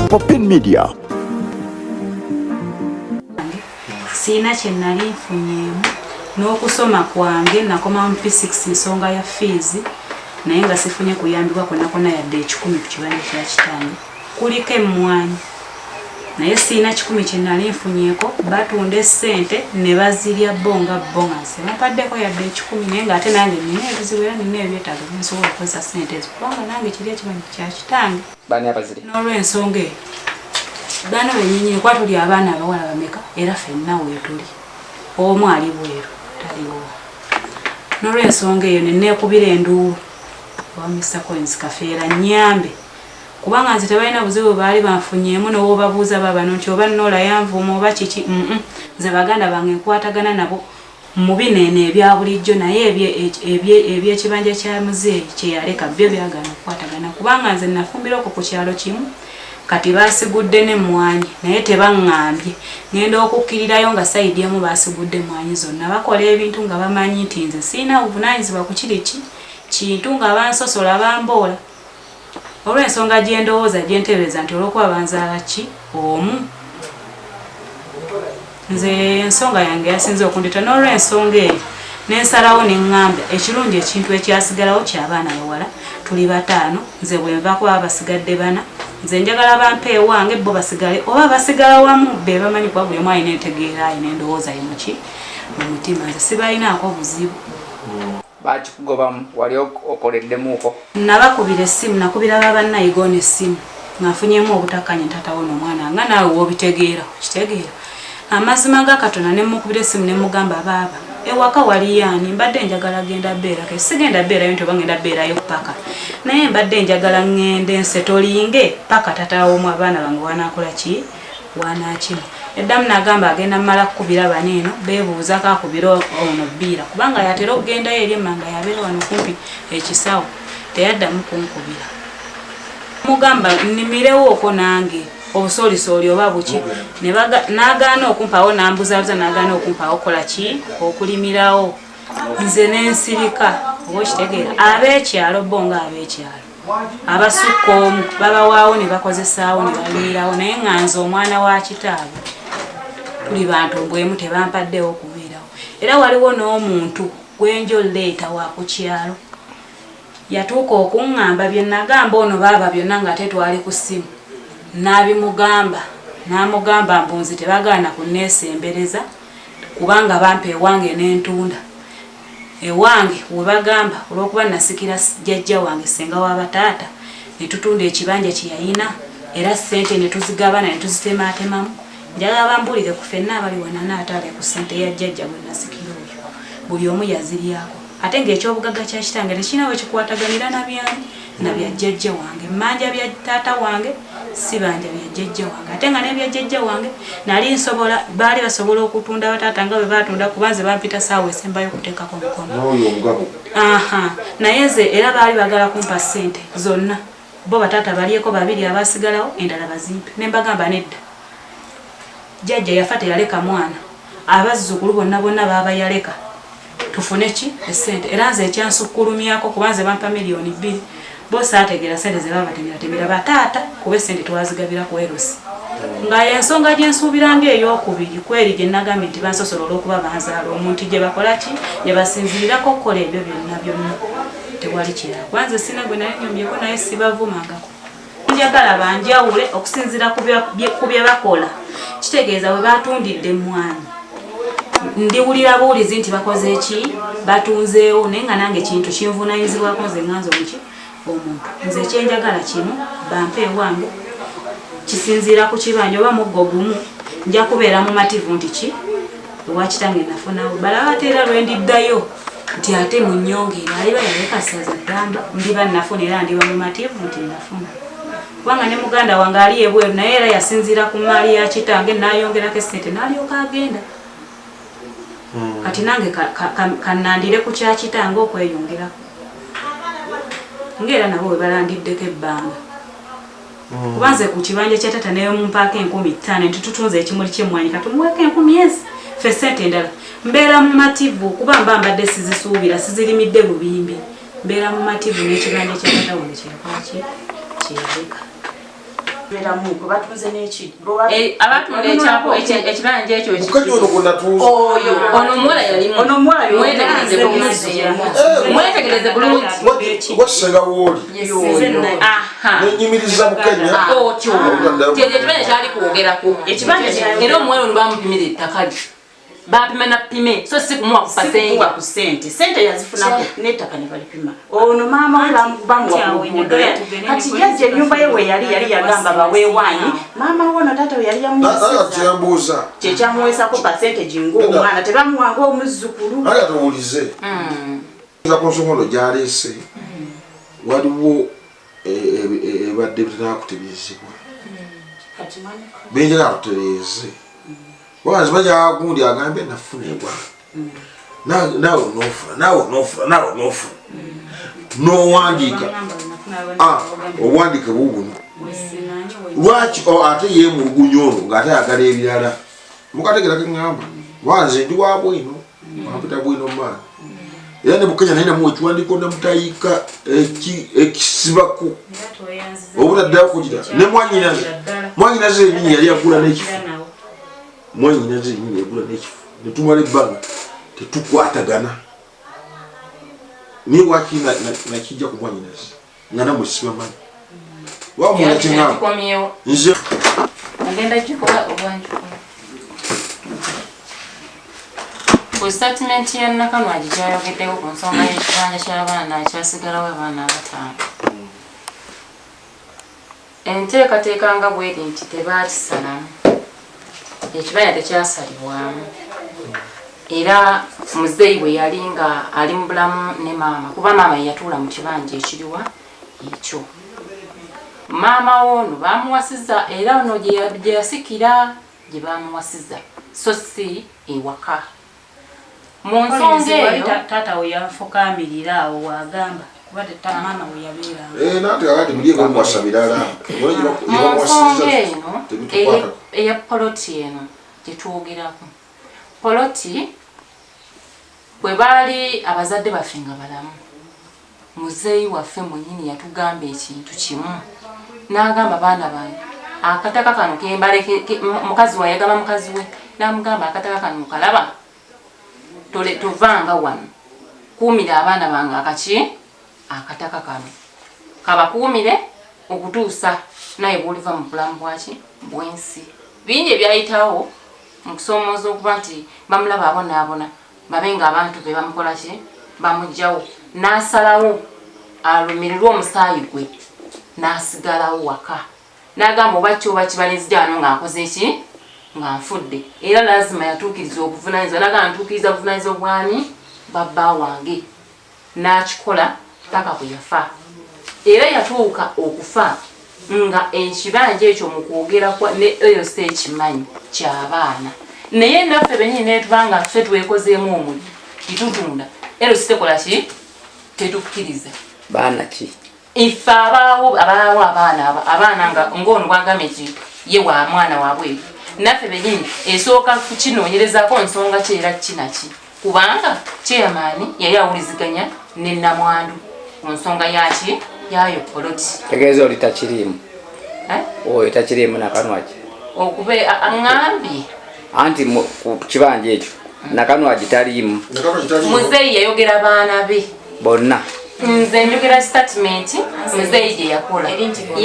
Popin Media. Sina chenali nfunyeemu n'okusoma kwange nakoma mu P6 nsonga ya fees naye nga sifunye kuyambibwa konna yadde 10 ku kibanja kya kitange kuliko emmwanyi naye sina 10 chenali nfunyeeko batunde ssente ne bazirya bonga sebampaddeko yadde 10 naye nga ate nange nina ebizibu era nina ebyetaago byensobola okukozesa ssente ezo kubanga nange kiri ekibanja kya kitange bani abaziri n'olw'ensonga eyo bano bennyini kwa tuli abaana abawala bameka era ffenna weetuli omu ali bweru taliwo n'olw'ensonga eyo nenneekubira enduulu wa Mr. Collins Kafeera nnyambe kubanga nze tebalina buzibu baali banfunyeemu n'obabuuza babano nti oba Nola yanvuuma oba kiki nze baganda bange nkwatagana nabo mu bineeno ebya bulijjo naye ebyekibanja kya muzeeyi kye yaleka byo byagana okukwatagana kubanga nze nafumbira okwo ku kyalo kimu kati basigudde n'emmwanyi naye tebaŋŋambye ngenda okukkirirayo nga sayidi emu basigudde emmwanyi zonna bakola ebintu nga bamanyi nti nze siina buvunaanyizibwa ku kiri kintu nga bansosola bamboola olw'ensonga gye ndowooza gye ntereeza nti olw'okuba banzaala ki omu nze ensonga yange yasinze okundeta n'olw'ensonga eyo nensalawo neŋŋamba ekirungi ekintu ekyasigalawo ky'abaana bawala tuli 5 nze bwe nvaako baba basigadde 4 nze njagala bampe ewange bo basigale oba basigala wamu be bamanyi kuba buli omu alina entegeera alina endowooza ye muki mu mutima nze sibalinaako buzibu bakikugobamu wali okoleddemuuko nabakubira essimu nakubira babannayigoona essimu ngafunyeemu obutakkanya ntatawo n'omwana nga naawe w'obitegeera kitegeera amazima ga Katonda ne mukubira essimu ne mugamba baaba ewaka wali yaani mbadde njagala genda beera ke sigenda beerayo nti oba ngenda beerayo paka naye mbadde njagala ngende nsetolinge paka tatawo mu abaana bange wanaakola ki wanaakino eddamu nagamba agenda mmala kukubira baneeno beebuuza kakubira ono bbiira kubanga yatera okugendayo eri emmanga yabeera wano kumpi ekisawo teyaddamu kunkubira mugamba nnimirewo okwo nange obusoolisooli oba buki n'agaana okumpaawo n'ambuzaabuza n'agaana okumpaawo kola ki okulimirawo nze n'ensirika oba okitegeera ab'ekyalo bo nga ab'ekyalo abasukka omu babawaawo ne bakozesaawo ne balimirawo naye nga nze omwana wa kitaabwe tuli bantu bwemu tebampaddewo okubeerawo era waliwo n'omuntu gwenjoleeta wa ku kyalo yatuuka okuŋŋamba bye nagamba ono baaba byonna nga tetwali ku ssimu n'amugamba mbunzi tebagaana kunneesembereza kubanga bampa ewange n'entunda ewange we bagamba olw'okuba nasikira jjajja wange senga w'abataata ne tutunda ekibanja kye yalina era ssente ne tuzigabana ne tuzitemaatemamu njagala bambulire ku ffenna abali wanana ataale ku ssente ya jjajja bwe nasikira oyo buli omu yaziryako ate ng'ekyobugagga kya kitange tekirina we kikwataganira nabyani nabya jjajja wange mmanja bya taata wange si banja bya jjajja wange ate nga n'ebya jjajja wange nali nsobola baali basobola okutunda bataata nga bwe baatunda kubanze bampita saawa esembayo okuteekako omukono naye nze era baali bagala kumpa ssente zonna bo bataata balyeko 2 abasigalawo endala bazimpe ne mbagamba nedda jjajja yafa teyaleka mwana abazzukulu bonna baaba yaleka tufune ki essente era nze ekyansukkulumyako kubanze bampa miliyoni 2 bosi ategeera ssente ze baba temera bataata kuba essente twazigabira ku erosi nga ensonga gye nsuubiranga ey'okubiri kweri gye nagambye nti bansosola olw'okuba banzaala omuntu gye bakola ki gye basinzirirako okukola ebyo byonna tewali kirala kubanze sina gwe naye nyomyeko naye sibavumangako njagala banjawule okusinziira ku bye bakola kitegeeza bwe batundidde emmwanyi ndiwulira buulizi nti bakoze ki batunzeewo naye nga nange kintu kinvunaanyizibwako nze nganze omuki omuntu nze ekyenjagala kimu bampe ewange kisinziira ku kibanja oba muggo gumu nja kubeera mu mativu nti ki ewakitange nafunawo balaba ate era lwendiddayo nti ate mu nnyongeera aliba yaleka saza ddamba ndiba nafuna era ndiba mu mativu nti nafuna kubanga ne muganda wange ali ebweru naye era yasinziira ku maali ya kitange n'ayongerako essente n'alyoka agenda kati nange kannandire ku kya kitange okweyongerako ngera nabo we balandiddeko ebbanga kubanze ku kibanja kya tata naye mumpaako 15,000 ntututunze ekimuli ky'emmwanyi katumuweeko 10,000 fe ssente endala mbeera mu mativu kuba mbadde sizisuubira sizirimidde bubimbi mbeera mu matibu n'ekibanja kya taata wange kirakwaki kirabika abatunda ekibanja ekyo oyo ono omuwala yalimu mwetegereze bulungi mwetegereze bulungi wasenga wooli nenyimiriza mukenya otyo kyekyo ekibanja kyali kwogerako era omuwala ono bamupimira ettaka lye bapima na pime so si kumuwa ku sente yazifunako n'ettaka ne balipima ono maama we bamukuba mu kati yajja ennyumba ye we yali yagamba baweewaanyi maama we ono taata we yali yamubuuza kyekyamuweesako percentage ng'omwana tebamuwanga omuzzukulu aya tuwulize konsongondo gyaleese waliwo ebadde bitenakutereezebwa benjala akutereeze wanzi bajja gundi agambe nafunibwa nawe nofuna nowandiika obuwandiike bubuno lwaki ate yemulugunya ono ng'ate ayagala ebirala mukategera keŋŋamba wanze ndi wa bwino wampita bwino maani era ne bukenya naye namuwa ekiwandiiko namutayiika ekisibako obutaddayo kugira ne mwanyinaze enyini yali agula n'ekifu mwanyinaze enyini yagula n'ekifu netumala ebbanga tetukwatagana naye waki nakijja ku mwanyinaze nga namwe sibamanyi wamuna kyeŋŋamba nze ku statement ya Nakanwagi kyayogeddewo ku nsonga y'ekibanja ky'abaana kyasigalawo abaana abataano enteekateeka nga bweri nti tebaakisalamu ekibanja tekyasalibwamu era muzeeyi bwe yali nga ali mu bulamu ne maama kuba maama yeyatuula mu kibanja ekiriwa ekyo maama woono bamuwasiza era ono gye yasikira gye bamuwasiza so si ewaka mu nsonga eyo taata we yafukamirira awo wagamba kuba maama we yabeeranga mu nsonga eno eya poloti eno gyetwogerako poloti bwe baali abazadde baffe nga balamu muzeeyi waffe mwenyini yatugamba ekintu kimu n'agamba baana bange akataka kano kembaleke mukazi we yagamba mukazi we n'amugamba akataka kano mukalaba tovanga wano kuumira abaana bange akataka kano kabakuumire okutuusa naye bwoliva mu bulamu bwaki bwensi bingi ebyayitawo mu kusoomooza okuba nti bamulaba abonaabona babe nga abantu be bamukola ki bamugjawo n'asalawo alumirirwe omusaayi gwe n'asigalawo waka n'agamba oba kyoba kibalinzijano ng'akoze ki nga nfudde era lazima yatuukiriza obuvunanyizibwa n'agamba ntuukiriza buvunanyizibwa bwani babba wange n'akikola paka bwe yafa era yatuuka okufa nga ekibanja ekyo mu kwogera eyo si ekimanyi ky'abaana naye naffe benyini netubanga ffe twekozeemu omuli kitutunda ero si tekola ki tetukkiriza baana ki ife abaawo abaana ng'ono bwagambye nti ye wa mwana waabwe naffe benyini esooka kukinoonyerezaako nsonga ki era kinaki kubanga kyeyamaani yali awuliziganya ne Namwandu ku nsonga yaki yayo poloti tegeeza oli takiriimu oyo takiriimu Nakanwagi okube aŋŋambye anti ku kibanja ekyo Nakanwagi taliimu muzeeyi yayogera baana be bonna nze njogera statement muzeeyi gye yakola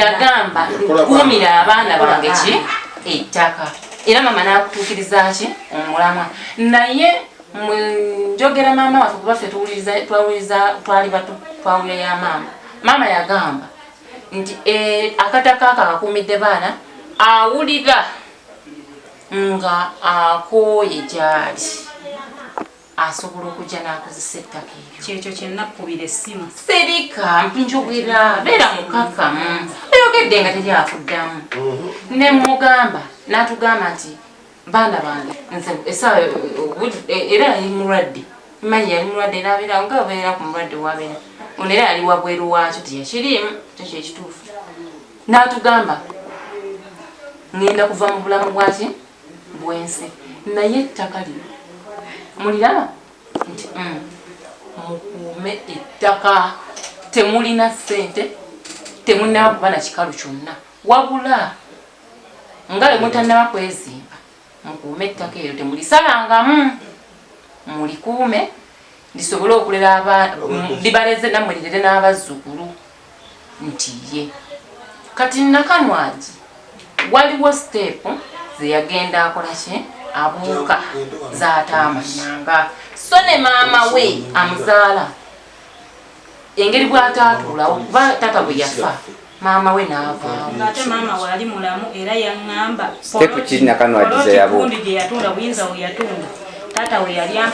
yagamba kuumira abaana bange ki ettaka era mama n'akutuukiriza ki omulamwa naye njogera maama waffe kuba ffe twali bato twawulira ya maama yagamba nti akataka ako akakuumidde baana awulira nga akooye gyali asobola okujja n'akozesa ettaka eryo kyekyo kyenakubira essimu serikampi njogera beera mukakamu ayogedde nga teryafuddamu ne mugamba n'atugamba nti baana bange nze essaawa era yali mulwadde manyi yali mulwadde n'abeera nga babeera ku mulwadde wabeera ono era yali wabweru waakyo tiyakiriimu kyekyo ekituufu n'atugamba ngenda kuva mu bulamu bwaki bwensi naye ettaka lino muliraba nti mukuume ettaka temulina ssente temulina kuba na kikalu kyonna wabula nga bwe mutannaba kwezimba mukuume ettaka eryo temulisalangamu mulikuume lisobole okulera libaleze nammwe lirere n'abazzukulu nti ye kati Nakanwagi waliwo step zeyagenda akola ki abuuka z'ataamanyanga so ne maama we amuzaala engeri bw'ataatuulawo kuba taata bwe yafa maama we n'avaawo ate maama wali mulamu era yaŋŋamba step ki Nakanwagi ze yabuuka gye yatunda buyinza we yatunda taata we yali ampa